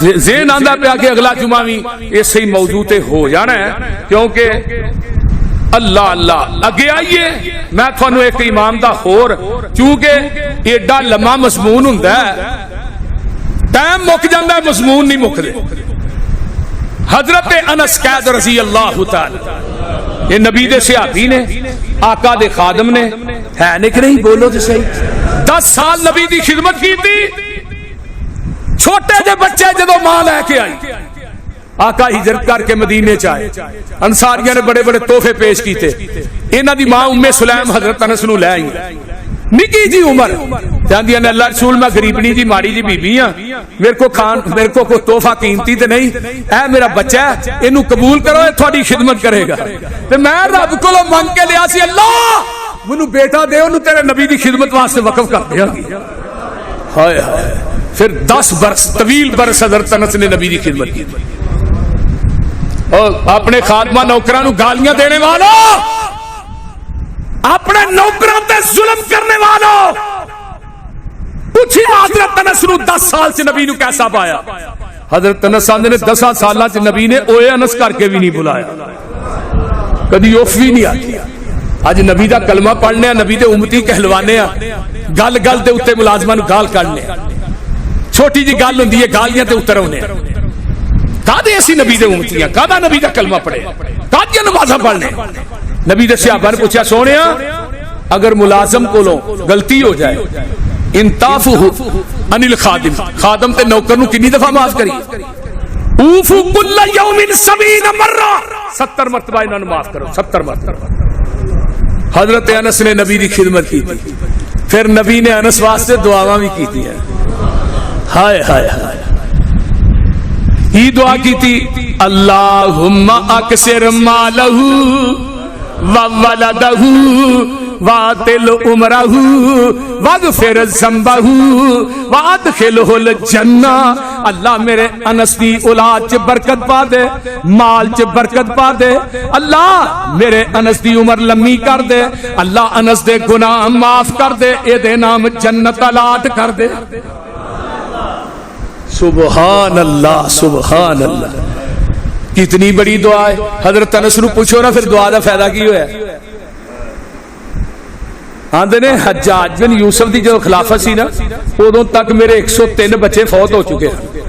ذہن آندا پیا کہ اگلا جمعہ بھی اسی موضوع تے ہو جانا ہے، کیونکہ اللہ اللہ اگے آئیے میں تھانوں ایک امام دا ہور، چونکہ ایڈا لمحہ مضمون ہوندا ہے ٹائم مک جاندا ہے، مضمون نہیں مکدے۔ حضرت انس قید رضی اللہ تعالی، یہ نبی دے صحابی نے، آقا دے خادم نے، ہے نہیں کہ نہیں؟ بولو تو صحیح۔ 10 سال نبی دی خدمت کی تھی، چھوٹے جے بچے جدو ماں لے کے آئی، آقا ہجرت کر کے مدینے چائے، انصاریاں نے بڑے بڑے تحفے پیش کیتے، انہاں دی ماں ام سلیم حضرت انس نو لے آئی، نکی جی عمر، کہندیاں نے اللہ رسول میں غریبنی جی ماڑی جی بی بی ہاں، میرے کو کوئی تحفہ قیمتی تے نہیں، اے میرا بچہ ہے، اینو قبول کرو، اے تھوڑی خدمت کرے گا۔ تے میں رب کولوں منگ کے لیا سی، اللہ مینوں بیٹا دے، اونوں تیرے نبی دی خدمت واسطے وقف کر دیاں گی۔ ہائے ہائے، پھر 10 برس طویل برس حضرت انس نے نبی دی خدمت کی، اور اپنے خادمہ نوکراں نو گالیاں دینے والوں، اپنے نوکراں تے ظلم کرنے والوں، پوچھی حضرت انس نو 10 سال سے نبی نو کیسا پایا؟ حضرت انس نے 10 سالہ سے نبی نے اوے انس کر کے بھی نہیں بلایا، کدی اوف بھی نہیں آتی۔ اج نبی دا کلمہ پڑھنے، نبی دے امتی کہلوانے، گل گل دے اتے ملازماں نو گال کڈنے، چھوٹی جی گل ہوندی ہے گالیاں تے اتر ہونے، کادے اسی نبی دے امتیاں، کادا نبی دا کلمہ پڑھے، کادیاں نمازاں پڑھنے۔ نبی دے صحابہ نے پوچھا، سونیا اگر ملازم کولوں غلطی ہو جائے، انتافو عن الخادم، خادم تے نوکر نو کتنی دفعہ معاف کری؟ اوفو کل یوم 70 مرہ، 70 مرتبہ انہاں نو معاف کرو، 70 مرتبہ۔ حضرت انس نے نبی دی خدمت کی تھی، پھر نبی نے انس واسطے دعاواں بھی کی تھی، ہائے ہائے ہائے، ہی دعا کی تھی، اللہم اکثر مالہ وولدہ واطل عمرہ واغفر ذنبہ وادخلہ الجنہ۔ اللہ میرے انس دی اولاد چ برکت پا دے، مال چ برکت پا دے، اللہ میرے انس دی عمر لمبی کر دے، اللہ انس دے گناہ معاف کر دے، اے دے نام جنت الاٹ کر دے۔ سبحان اللہ سبحان اللہ، کتنی بڑی دعا ہے۔ حضرت انس نو پوچھو نا پھر دعا دا فائدہ کی ہوا ہے؟ آندے نے حجاج بن یوسف دی جو خلافت سی نا، ادوں تک میرے 103 بچے فوت ہو چکے ہیں،